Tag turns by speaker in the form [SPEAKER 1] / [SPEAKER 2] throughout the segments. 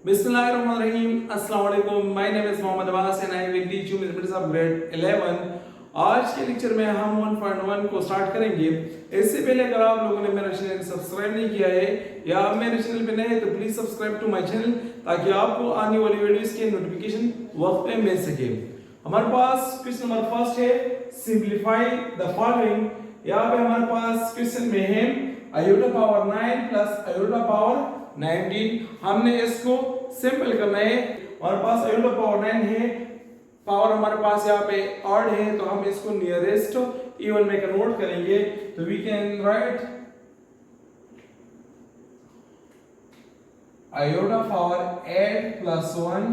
[SPEAKER 1] Bismillahirrahmanirrahim. Assalamu alaikum. My name is Mohammad Abbas and I will teach you mathematics of grade 11. आज के lecture में हम 1.1 को start करेंगे। इससे पहले अगर आप लोगों ने मेरा चैनल सब्सक्राइब नहीं किया है या आप मेरे चैनल पे नए हैं तो please subscribe to my channel ताकि आपको आने वाली वीडियोस के नोटिफिकेशन वक्त पे मिल सके। हमारे पास क्वेश्चन नंबर फर्स्ट है सिंपलीफाई द फॉलोइंग। यहाँ पे हमारे पास क्वेश्चन में है iota power 9 plus iota power 19। हमने इसको सिंपल करना है। हमारे पास आयोटा पावर 9 है, पावर हमारे पास यहाँ पे ऑड है तो हम इसको नियरेस्ट इवन में कन्वर्ट करेंगे तो we can write iota power 8 plus 1।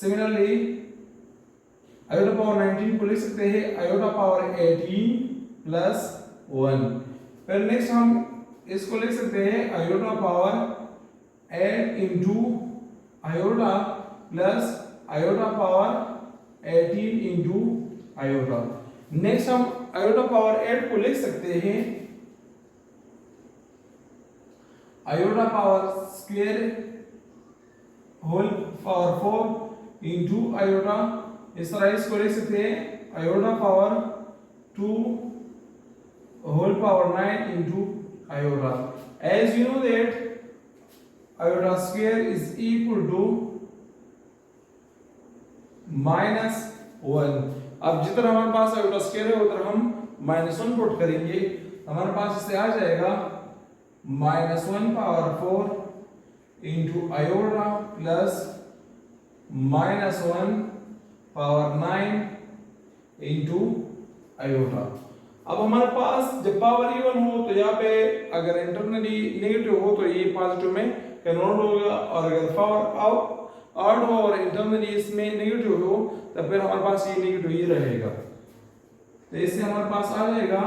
[SPEAKER 1] Similarly iota power 19 को लिख सकते हैं आयोटा पावर 18 प्लस 1। फिर नेक्स्ट हम इसको लिख सकते हैं iota power 8 into iota plus iota power 18 into iota. Next हम आयोटा पावर 8 को लिख सकते हैं iota power square whole power 4 into iota. इस तरह इसको लिख सकते हैं iota power 2 whole power 9 into iota. As you know that iota square is equal to minus 1। अब जितना हमारे पास आयोटा स्क्वायर है उतना हम -1 पुट करेंगे। हमारे पास इससे आ जाएगा -1 power 4 into iota plus -1 power 9 into iota. अब हमारे पास जब पावर इवन हो तो यहाँ पे अगर इंटरनली नेगेटिव हो तो ये पॉजिटिव में कन्वर्ट होगा और अगर पावर ऑड हो और इंटरनली इसमें नेगेटिव हो तो फिर हमारे पास ये नेगेटिव ही रहेगा। तो इससे हमारे पास आ जाएगा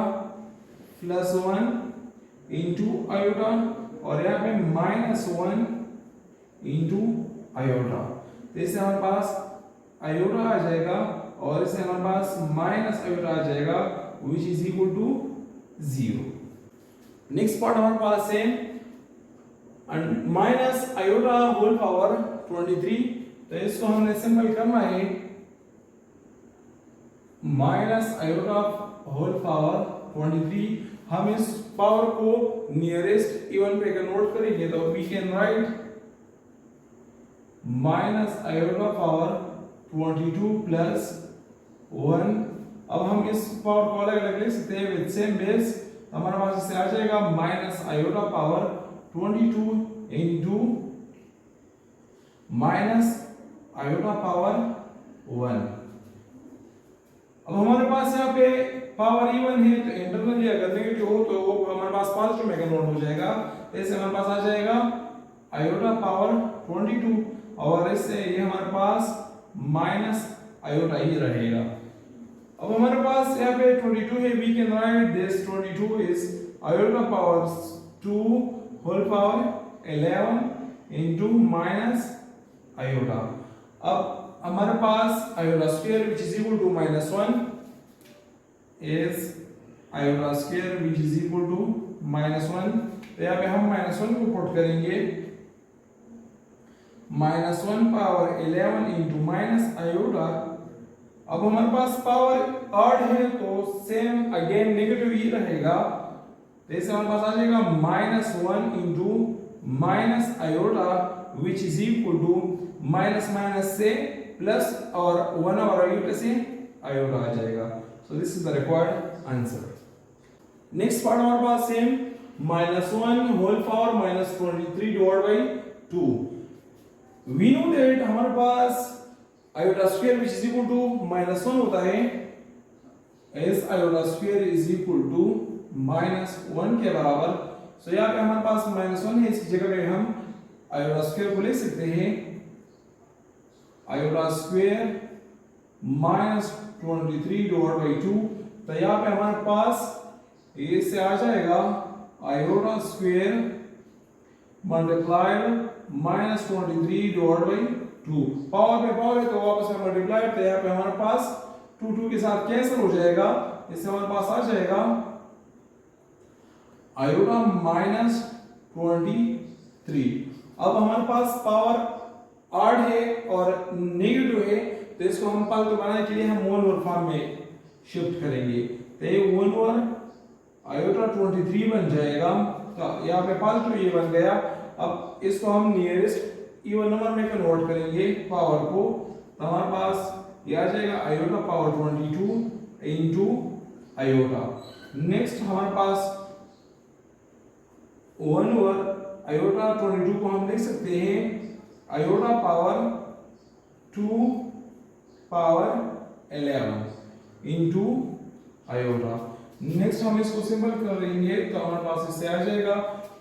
[SPEAKER 1] +1 इंटू आयोटा और यहाँ पे -1 इंटू आयोटा। तो इससे हमारे पास आयोटा आ जाएगा और इससे हमारे पास माइनस आयोटा आ जाएगा which is equal to 0। Next part हमारे पास है माइनस आयोटा होल पावर 23। तो इसको हमने सिंपल करना है माइनस आयोटा होल पावर 23। हम इस पावर को नियरेस्ट इवन पे कन्वर्ट करेंगे तो we can write minus iota power 22 plus 1। अब हम इस पावर को अलग अलग लिख सकते हैं विद सेम बेस। हमारे पास इससे आ जाएगा minus iota power 22 into minus iota power 1। अब हमारे पास यहाँ पे पावर इवन है तो इंटरनली अगर नेगेटिव हो तो वो हमारे पास पॉजिटिव में कन्वर्ट हो जाएगा। ऐसे हमारे पास आ जाएगा आयोटा पावर 22 और इससे ये हमारे पास माइनस आयोटा ही रहेगा। अब हमारे पास यहाँ पे 22 है, we can write this 22 is iota power 2 whole power 11 into minus iota. अब हमारे पास iota square which is equal to -1 is iota square which is equal to -1। तो यहाँ पे हम -1 को पुट करेंगे -1 पावर 11 इंटू माइनस आयोटा। अब हमारे पास पावर ऑड है तो सेम अगेन नेगेटिव ही रहेगा। तो इससे हमारे पास आ जाएगा -1 into minus iota which is equal to minus minus से प्लस और 1 और आयोटा से आयोटा आ जाएगा। So this is the required answer. Next part हमारे पास same -1 whole power -23 divide by 2। We know that हमारे पास iota square which is equal to -1 होता है as iota square is equal to -1 के बराबर। सो यहाँ पे हमारे पास -1 है, इसकी जगह पे हम आयोटा स्क्वायर को लिख सकते हैं आयोटा स्क्वायर -23 डिवाइड बाय 2। तो यहाँ पे हमारे पास इससे आ जाएगा iota square multiplied -23 divide by 2। Power पे पावर है तो वापस में मल्टीप्लाई तो यहाँ पे हमारे पास 2 के साथ कैंसिल हो जाएगा। इससे हमारे पास आ जाएगा आयोटा -23। अब हमारे पास पावर ऑड है और नेगेटिव है, तो इसको हम पावर बनाने के लिए हम वन ओवर फॉर्म में शिफ्ट करेंगे। तो ये वन ओवर आयोटा 23 बन जाएगा। तो यहाँ पे पॉजिटिव ये बन गया। अब इसको हम नियरेस्ट इवन नंबर में कन्वर्ट करेंगे पावर को, तो हमारे पास ये आ जाएगा iota power 22 into iota. Next हमारे पास वन ओवर आयोटा 22 को हम लिख सकते हैं iota power 2 power 11 into iota. Next हम इसको सिंपल करेंगे तो हमारे पास इससे आ जाएगा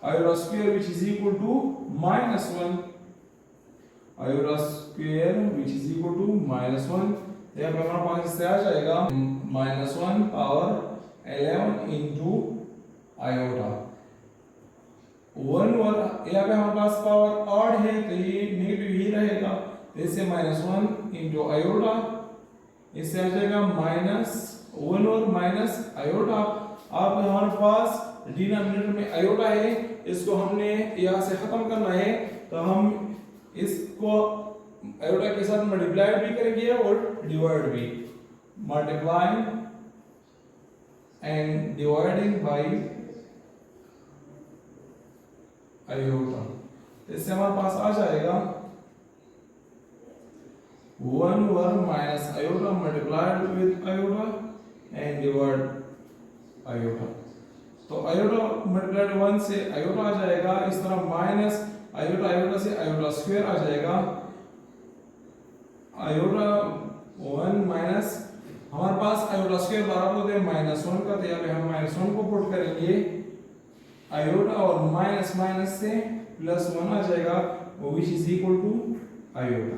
[SPEAKER 1] iota square which is equal to -1 iota square which is equal to -1। यहाँ पे हमारे पास इससे आ जाएगा -1 power 11 into iota. One over यहाँ पे हमारे पास पावर ऑड है तो ये नेगेटिव ही रहेगा, तो इससे -1 इंटू आयोटा, इससे आ जाएगा -1 और माइनस आयोटा। अब हमारे पास डिनोमिनेटर में आयोटा है, इसको हमने यहाँ से खत्म करना है, तो हम इसको आयोटा के साथ मल्टीप्लाई भी करेंगे और डिवाइड भी। Multiplying and dividing by iota, इससे हमारे पास आ जाएगा 1 over minus iota multiplied with iota and divide iota. तो आयोटा मल्टीप्लाइड 1 से आयोटा आ जाएगा, इस तरह माइनस आयोटा आयोटा से आयोटा स्क्वायर आ जाएगा। आयोटा 1 माइनस हमारे पास आयोटा स्क्वायर बराबर होता है -1 का, तो यहाँ पे हम -1 को पुट करेंगे आयोटा और माइनस माइनस से +1 आ जाएगा which is equal to iota.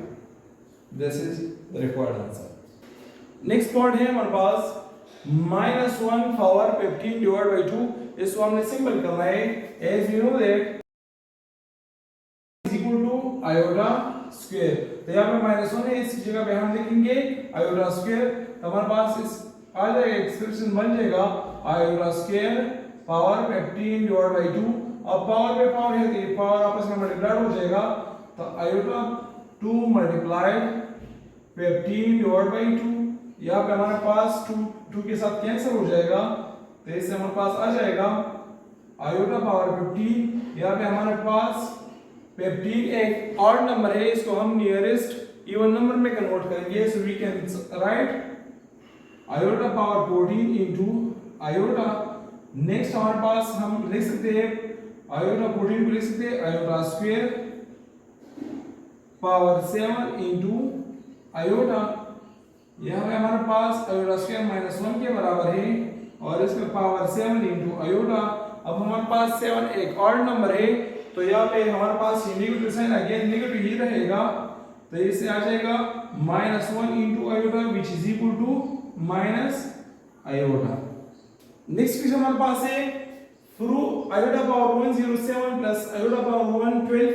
[SPEAKER 1] This is the required answer. Next point है हमारे पास -1 पावर 15 डिवाइड बाय 2। इसको हमने सिंपल करना है as you know that is equal to iota square. तो यहाँ पे -1 है, इस जगह पे हम लिखेंगे आयोटा स्क्वायर, तो हमारे पास इस आ जाएगा एक्सप्रेशन बन जाएगा iota square power 15 divide by 2। अब पावर पे पावर है तो ये पावर आपस में मल्टीप्लाइड हो जाएगा, तो आयोटा 2 मल्टीप्लाइड 15 डिवाइड बाय 2। यहाँ पे हमारे पास 2 के साथ कैंसिल हो जाएगा, तो इससे हमारे पास आ जाएगा आयोटा पावर 15। यहाँ पे हमारे पास 15 एक ऑड नंबर है, इसको हम नियरेस्ट इवन नंबर में कन्वर्ट करेंगे, so we can write iota power 14 into iota. Next हमारे पास हम लिख सकते हैं आयोटा 14 को लिख सकते हैं iota square power 7 into iota. यहाँ पे हमारे पास आयोटा स्क्वायर -1 के बराबर है और इसमें पावर 7 इंटू आयोटा। अब हमारे पास 7 एक ऑड नंबर है, तो यहाँ पे हमारे पास नेगेटिव साइन अगेन नेगेटिव ही रहेगा, तो इससे आ जाएगा -1 into iota which is equal to minus iota. Next question हमारे पास है through iota power 107 plus iota power 112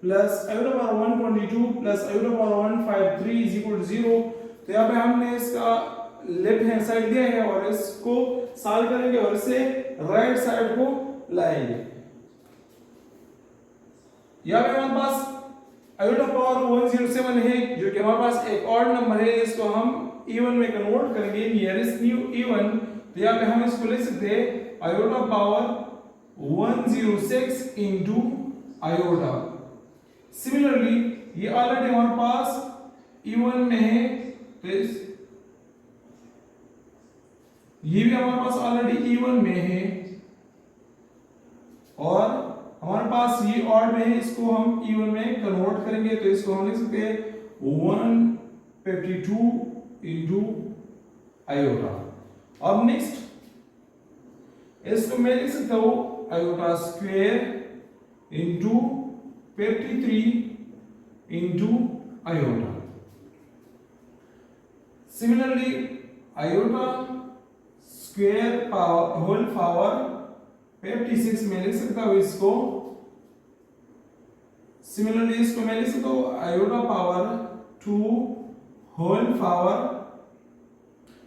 [SPEAKER 1] plus iota power 122 plus iota power 153 is equal to 0। तो यहाँ पे हमने इसका लेफ्ट हैंड साइड लिया है और इसको सॉल्व करेंगे और इसे राइट साइड को लाएंगे। यहाँ पे हमारे पास आयोटा पावर 107 है जो कि हमारे पास एक ऑड नंबर है, इसको हम इवन में कन्वर्ट करेंगे नियरेस्ट न्यू इवन। तो यहाँ पे हम इसको लिख सकते हैं iota power 106 into iota. Similarly ये ऑलरेडी हमारे पास इवन में है, तो ये भी हमारे पास ऑलरेडी इवन में है और हमारे पास ये ऑड में है, इसको हम इवन में कन्वर्ट करेंगे, तो इसको हम लिख सकते हैं 152 इंटू आयोटा। अब नेक्स्ट इसको मैं लिख सकता हूं iota square into 53 into iota. Similarly iota square power whole power 56 में लिख सकता हूं इसको। सिमिलरली इसको मैं लिख सकता हूं iota power 2 whole power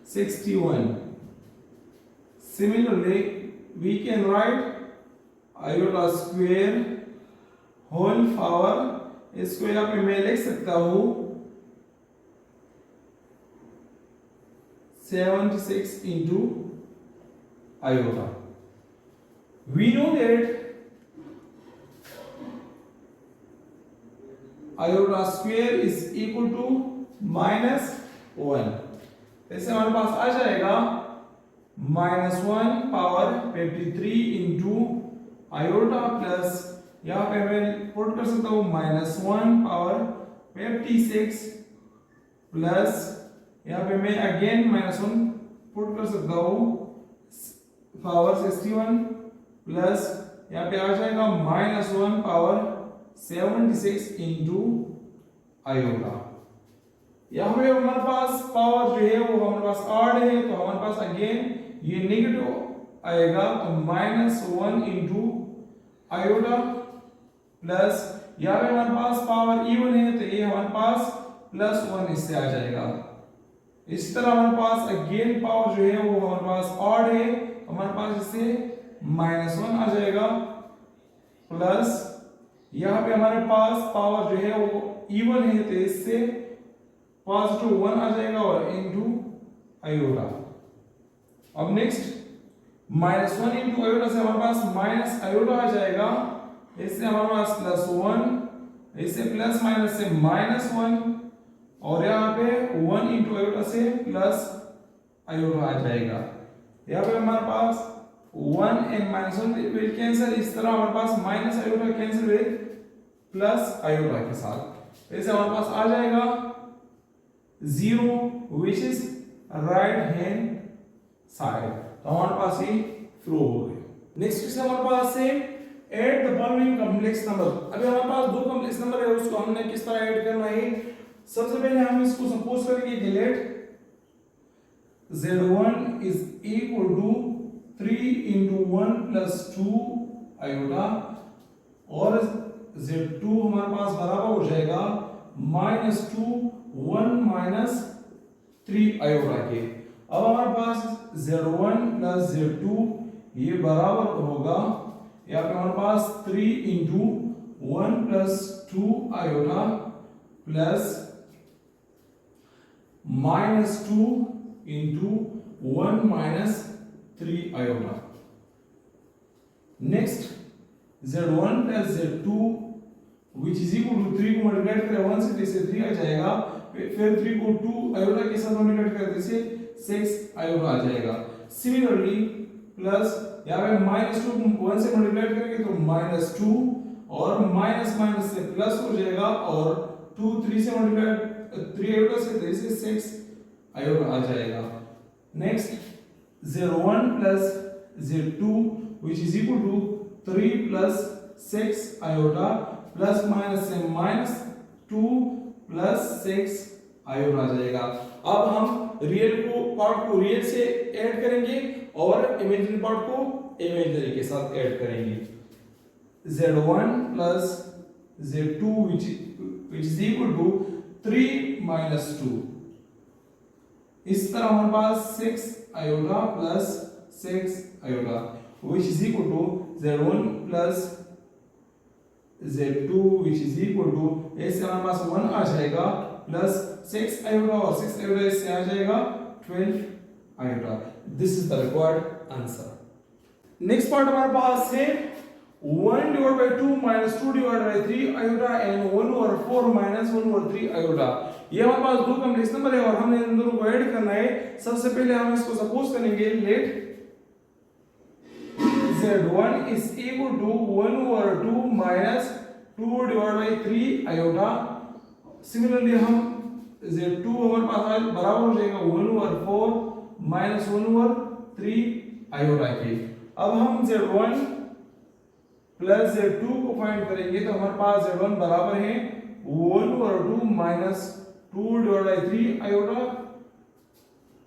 [SPEAKER 1] 61। Similarly, we can write iota square whole power इसको यहाँ पे मैं लिख सकता हूँ 76 into iota. We know that iota square is equal to -1. ऐसे हमारे पास आ जाएगा -1 पावर 53 into iota प्लस यहाँ पे मैं पुट कर सकता हूँ -1 पावर 56 प्लस यहाँ पे मैं अगेन -1 पुट कर सकता हूँ पावर 61 प्लस यहाँ पे आ जाएगा -1 पावर 76 into iota. यहाँ पे हमारे पास पावर जो है वो हमारे पास ऑड है, तो हमारे पास अगेन ये नेगेटिव आएगा, तो -1 into iota प्लस यहाँ पे हमारे पास पावर इवन है, तो ये हमारे पास +1 इससे आ जाएगा. इस तरह हमारे पास अगेन पावर जो है वो हमारे पास ऑड है, हमारे पास इससे -1 आ जाएगा प्लस यहाँ पे हमारे पास पावर जो है वो इवन है, तो इससे +1 आ जाएगा और इनटू आयोटा. अब नेक्स्ट -1 इनटू आयोटा से हमारे पास माइनस आयोटा आ जाएगा, इससे हमारे पास +1, इससे प्लस माइनस से -1 और यहाँ पे 1 इनटू आयोटा से प्लस आयोटा आ जाएगा. यहाँ पे हमारे पास 1 and -1 will cancel, इस तरह हमारे पास minus iota cancel with plus iota के साथ, ऐसे हमारे पास आ जाएगा 0 which is right hand side. तो हमारे पास ये प्रूव हो गया. नेक्स्ट क्वेश्चन हमारे पास है add the following complex number. अभी हमारे पास दो कॉम्प्लेक्स नंबर है, उसको हमने किस तरह ऐड करना है. सबसे पहले हम इसको सपोज करेंगे कि late z1 is equal to 3 into 1 plus 2 iota और z2 हमारे पास बराबर हो जाएगा -2 1 minus 3 iota के. अब हमारे पास z1 plus z2 ये बराबर होगा, यहाँ पे हमारे पास 3 into 1 plus 2 iota plus -2 into 1 minus 3 iota. Next z1 plus z2 which is equal to 3 को मल्टीप्लाई करें 1 से, जैसे 3 आ जाएगा, फिर 3 को 2 आयोटा के साथ मल्टीप्लाई करें जैसे 6 आयोटा आ जाएगा. सिमिलरली प्लस यहाँ पे -2 को 1 से मल्टीप्लाई करेंगे तो -2 और माइनस माइनस से प्लस हो जाएगा और 2 3 से मल्टीप्लाई 3 आयोटा से जैसे 6 आयोटा आ जाएगा. Next z1 plus z2 which is equal to 3 plus 6 iota plus minus से -2 plus 6 आयोटा आ जाएगा. अब हम रियल पार्ट को रियल से ऐड करेंगे और इमेजिनरी पार्ट को इमेजिनरी के साथ ऐड करेंगे. z1 plus z2 which is equal to 3 minus 2. इस तरह हमारे पास 6 iota plus 6 iota which is equal to z1 plus z2 which is equal to, ऐसे हमारे पास 1 आ जाएगा प्लस 6 iota और 6 iota इससे आ जाएगा 12 iota. This is the required answer. Next part हमारे पास है 1 divided by 2 minus 2 divided by 3 iota and 1 over 4 minus 1 over 3 iota. ये हमारे पास दो कॉम्प्लेक्स नंबर है और हमने इन दोनों को ऐड करना है. सबसे पहले हम इसको सपोज करेंगे late z1 is equal to 1 over 2 minus 2 divided by 3 iota. Similarly हम z2 हमारे पास बराबर हो जाएगा 1 over 4 minus 1 over 3 iota के. अब हम z1 प्लस z2 को फाइंड करेंगे तो हमारे पास z1 बराबर है 1 over 2 minus 2 divided by 3 iota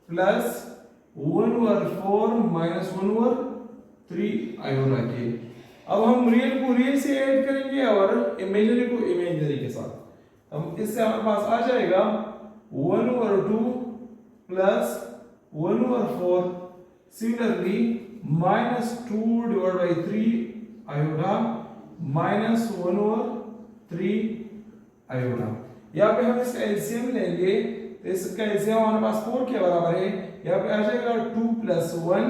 [SPEAKER 1] plus 1 over 4 minus 1 over 3 iota के. अब हम रियल को रियल से ऐड करेंगे और इमेजिनरी को इमेजिनरी के साथ. हम इससे हमारे पास आ जाएगा 1 over 2 plus 1 over 4. Similarly -2 divided by 3 iota minus 1 over 3 iota. यहाँ पे हम इसका एलसीएम लेंगे तो इसका एलसीएम हमारे पास 4 के बराबर है। यहाँ पे आ जाएगा 2 + 1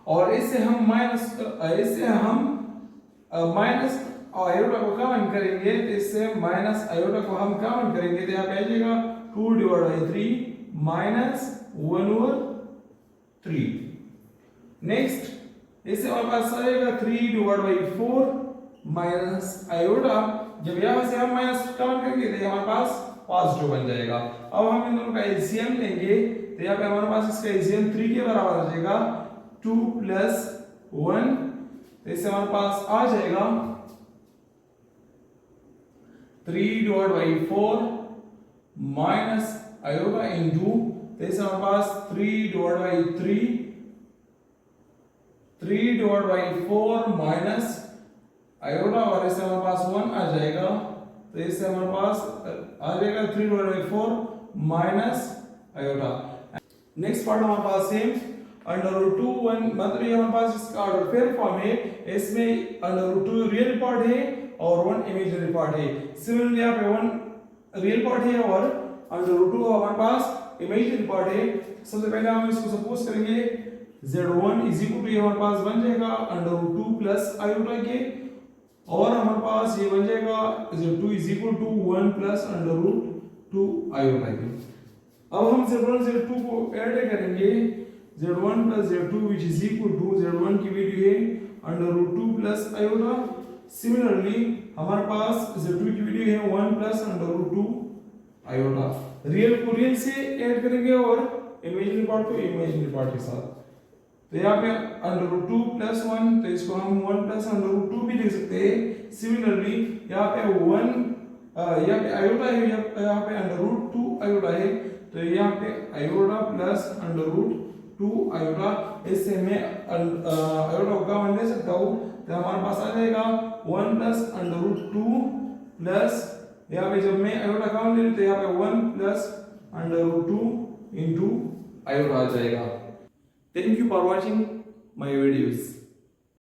[SPEAKER 1] और इससे हम माइनस आयोटा को कॉमन करेंगे तो इससे माइनस आयोटा को हम कॉमन करेंगे तो यहाँ पे आ जाएगा 2/3 -1/3। नेक्स्ट इससे हमारे पास आ जाएगा 3/4 माइनस आयोटा। जब यहाँ से हम माइनस कॉमन करेंगे तो हमारे पास पॉजिटिव बन जाएगा। अब हम इन दोनों का एलसीएम लेंगे तो यहाँ पे हमारे पास इसका एलसीएम 3 के बराबर आ जाएगा 2 + 1 तो इससे हमारे पास आ जाएगा 3/4 माइनस आयोटा इंटू तो इससे हमारे पास 3/4 माइनस आयोटा और इससे हमारे पास 1 आ जाएगा तो इससे हमारे पास आ जाएगा 3/4 माइनस आयोटा। नेक्स्ट पार्ट हमारे पास सेम √2 मतलब ये हमारे पास इसका ऑर्डर पेयर फॉर्म है। इसमें √2 रियल पार्ट है और 1 इमेजिनरी पार्ट है। सिमिलरली यहाँ पे 1 रियल पार्ट है और √2 हमारे पास इमेजिनरी पार्ट है। सबसे पहले हम इसको सपोज करेंगे z1 = हमारे पास बन जाएगा √2 + आयोटा के और हमारे पास ये बन जाएगा z2 = 1 + √2 आयोटा के। अब हम z1 z2 को ऐड करेंगे z1 + z2 which is equal to z1 की वैल्यू है √2 + आयोटा। सिमिलरली हमारे पास z2 की वैल्यू है 1 + √2 आयोटा। रियल को रियल से ऐड करेंगे और इमेजिनरी पार्ट को इमेजिनरी पार्ट के साथ। तो यहाँ पे √2 + 1 तो इसको हम 1 + √2 भी लिख सकते हैं। सिमिलरली यहाँ पे यहाँ पे आयोटा है, यहाँ पे √2 आयोटा है तो यहाँ पे आयोटा + √2 आयोटा। इससे मैं आयोटा को कॉमन ले सकता हूँ तो हमारे पास आ जाएगा 1 + √2 प्लस यहाँ पे जब मैं आयोटा कॉमन ले लूँ तो यहाँ पे 1 + √2 इंटू आयोटा आ जाएगा। Thank you for watching my videos.